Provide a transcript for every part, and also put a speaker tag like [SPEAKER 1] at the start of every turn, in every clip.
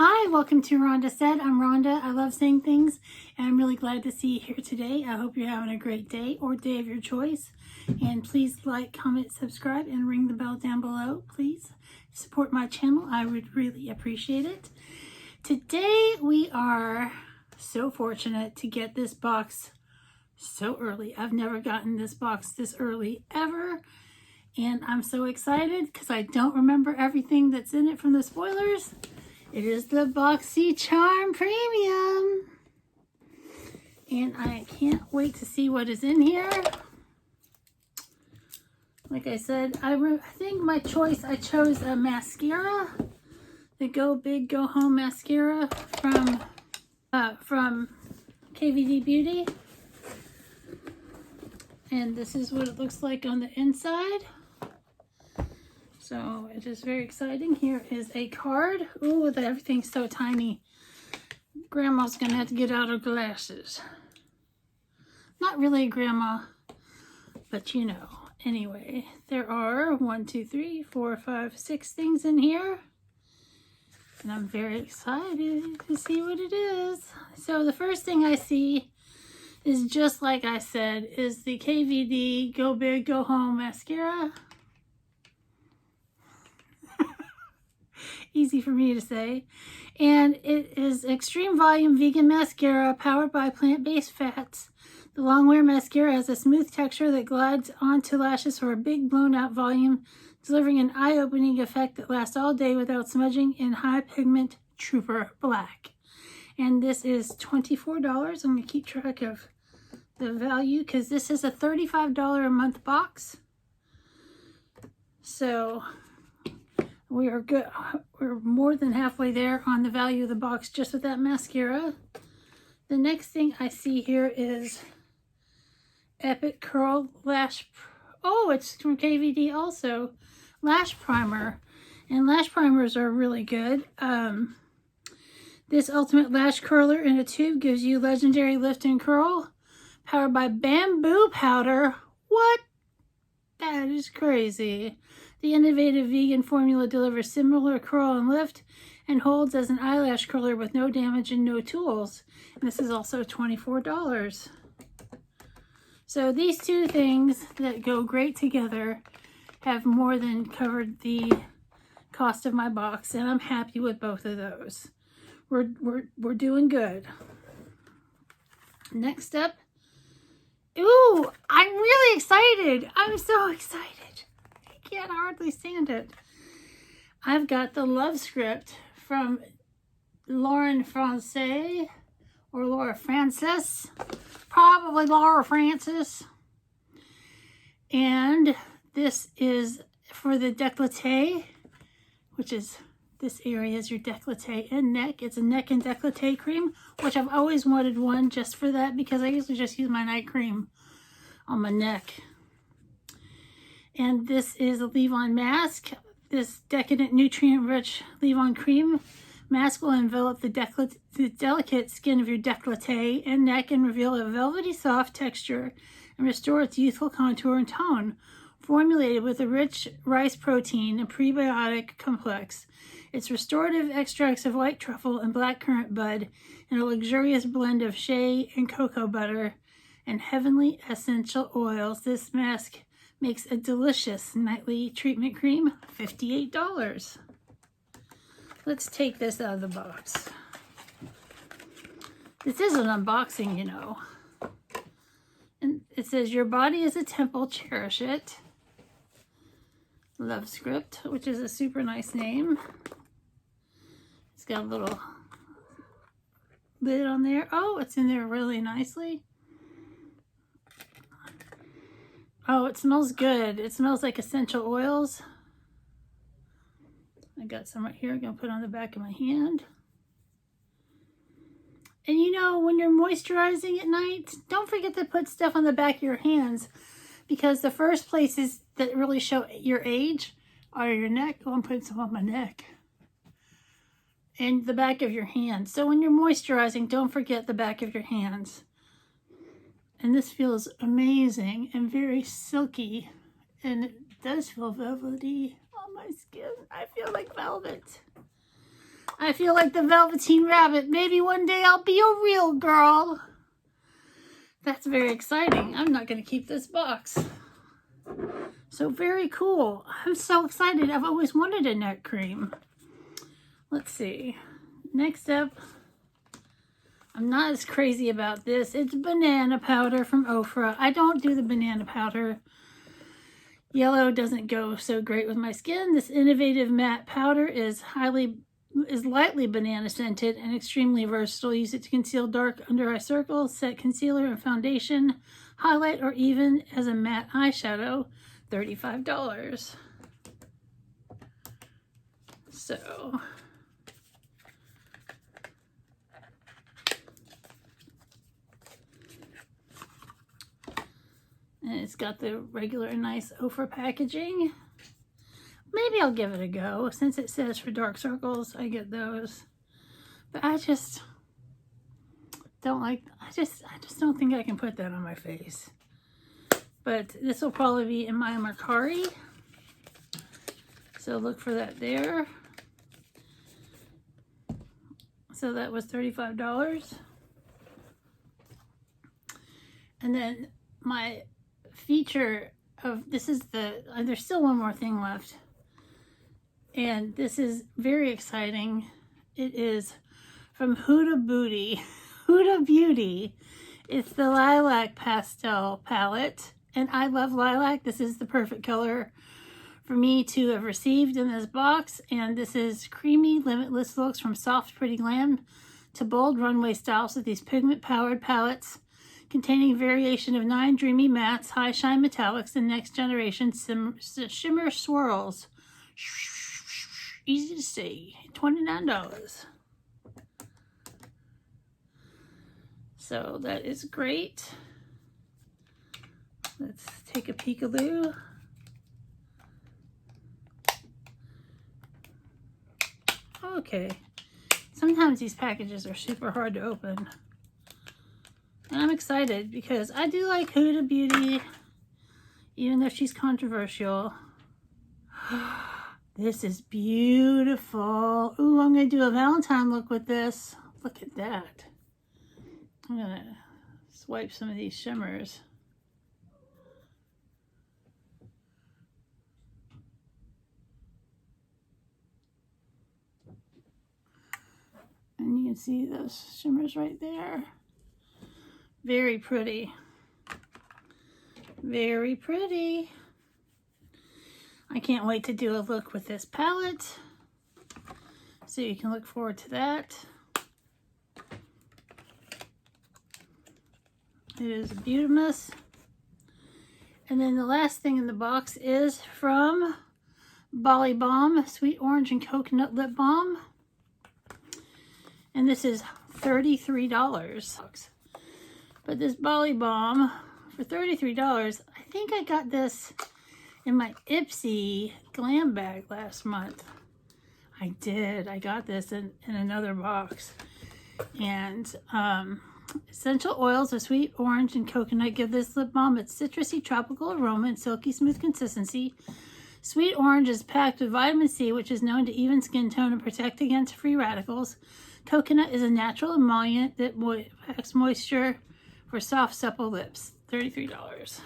[SPEAKER 1] Hi, welcome to Rhonda Said. I'm Rhonda. I love saying things, and I'm really glad to see you here today. I hope you're having a great day or day of your choice. And please like, comment, subscribe, and ring the bell down below. Please support my channel. I would really appreciate it. Today, we are so fortunate to get this box so early. I've never gotten this box this early ever. And I'm so excited because I don't remember everything that's in it from the spoilers. It is the Boxycharm Premium. And I can't wait to see what is in here. Like I said, I think my choice, I chose a mascara. The Go Big Go Home mascara from KVD Beauty. And this is what it looks like on the inside. So it is very exciting. Here is a card. Ooh, everything's so tiny. Grandma's gonna have to get out her glasses. Not really Grandma, but you know. Anyway, there are 1, 2, 3, 4, 5, 6 things in here. And I'm very excited to see what it is. So the first thing I see is, just like I said, is the KVD Go Big Go Home mascara. Easy for me to say. And it is extreme volume vegan mascara powered by plant-based fats. The long wear mascara has a smooth texture that glides onto lashes for a big blown out volume, delivering an eye-opening effect that lasts all day without smudging in high pigment Trooper Black. And this is $24. I'm going to keep track of the value because this is a $35 a month box. So we are good. We're more than halfway there on the value of the box just with that mascara. The next thing I see here is Epic Curl Lash. Oh, it's from KVD also. Lash Primer. And lash primers are really good. This Ultimate Lash Curler in a tube gives you legendary lift and curl. Powered by bamboo powder. What? That is crazy. The innovative vegan formula delivers similar curl and lift and holds as an eyelash curler with no damage and no tools. And this is also $24. So these two things that go great together have more than covered the cost of my box, and I'm happy with both of those. We're doing good. Next up, ooh, I'm really excited. I'm so excited. I can't hardly stand it. I've got the Love Script from Laura Francis, or Laura Francis. Probably Laura Francis. And this is for the décolleté, which is, this area is your décolleté and neck. It's a neck and décolleté cream, which I've always wanted one just for that because I usually just use my night cream on my neck. And this is a leave-on mask. This decadent, nutrient-rich leave-on cream mask will envelop the delicate skin of your décolleté and neck and reveal a velvety soft texture and restore its youthful contour and tone. Formulated with a rich rice protein and prebiotic complex, its restorative extracts of white truffle and blackcurrant bud and a luxurious blend of shea and cocoa butter and heavenly essential oils. This mask makes a delicious nightly treatment cream, $58. Let's take this out of the box. This is an unboxing, you know. And it says, your body is a temple, cherish it. Love Script, which is a super nice name. It's got a little lid on there. Oh, it's in there really nicely. Oh, it smells good. It smells like essential oils. I got some right here I'm going to put on the back of my hand. And you know, when you're moisturizing at night, don't forget to put stuff on the back of your hands, because the first places that really show your age are your neck. Oh, I'm putting some on my neck. And the back of your hands. So when you're moisturizing, don't forget the back of your hands. And this feels amazing and very silky. And it does feel velvety on my skin. I feel like velvet. I feel like the Velveteen Rabbit. Maybe one day I'll be a real girl. That's very exciting. I'm not going to keep this box. So very cool. I'm so excited. I've always wanted a neck cream. Let's see. Next up, I'm not as crazy about this. It's banana powder from Ofra. I don't do the banana powder. Yellow doesn't go so great with my skin. This innovative matte powder is lightly banana scented and extremely versatile. Use it to conceal dark under eye circles, set concealer and foundation, highlight, or even as a matte eyeshadow. $35. So and it's got the regular nice Ofra packaging. Maybe I'll give it a go. Since it says for dark circles, I get those. But I just don't like, I just don't think I can put that on my face. But this will probably be in my Mercari. So look for that there. So that was $35. And then my feature of, this is the, there's still one more thing left. And this is very exciting. It is from Huda Beauty. It's the Lilac Pastel Palette. And I love lilac. This is the perfect color for me to have received in this box. And this is creamy, limitless looks from soft, pretty glam to bold runway styles with these pigment-powered palettes containing variation of 9 dreamy mattes, high shine metallics, and next generation shimmer swirls. Easy to see. $29. So that is great. Let's take a peekaboo. Okay. Sometimes these packages are super hard to open. And I'm excited because I do like Huda Beauty, even though she's controversial. This is beautiful. Ooh, I'm going to do a Valentine look with this. Look at that. I'm going to swipe some of these shimmers. And you can see those shimmers right there. Very pretty. Very pretty. I can't wait to do a look with this palette. So you can look forward to that. It is beautimous. And then the last thing in the box is from Bali Balm Sweet Orange and Coconut Lip Balm. And this is $33. But this Bali Balm for $33, I think I got this in my Ipsy glam bag last month. I did. I got this in another box. And essential oils of sweet orange and coconut give this lip balm its citrusy tropical aroma and silky smooth consistency. Sweet orange is packed with vitamin C, which is known to even skin tone and protect against free radicals. Coconut is a natural emollient that packs moisture for soft, supple lips. $33.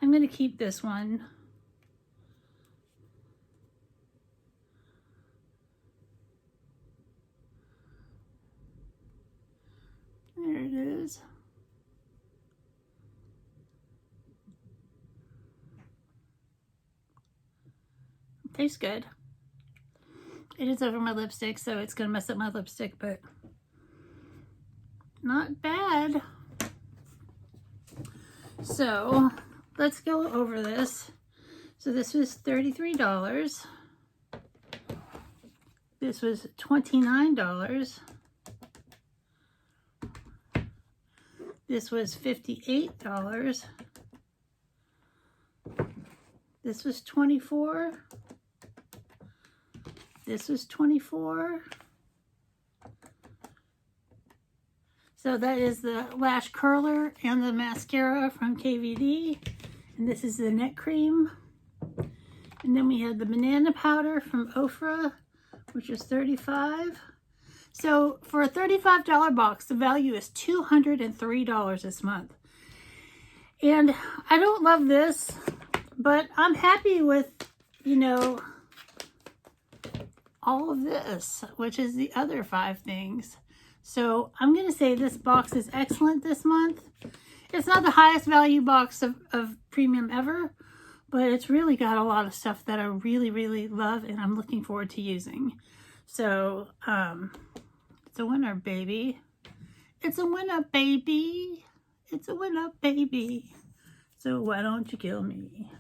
[SPEAKER 1] I'm going to keep this one. There it is. Tastes good. It is over my lipstick, so it's going to mess up my lipstick, but not bad. So let's go over this. So this was $33. This was $29. This was $58. This was $24. This was $24. So that is the lash curler and the mascara from KVD. And this is the neck cream. And then we had the banana powder from Ofra, which is $35. So for a $35 box, the value is $203 this month. And I don't love this, but I'm happy with, you know, all of this, which is the other 5 things. So I'm going to say this box is excellent this month. It's not the highest value box of premium ever, but it's really got a lot of stuff that I really, really love and I'm looking forward to using. So, it's a winner, baby. It's a winner, baby. It's a winner, baby. So why don't you kill me?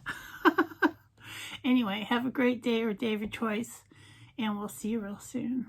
[SPEAKER 1] Anyway, have a great day or day of your choice, and we'll see you real soon.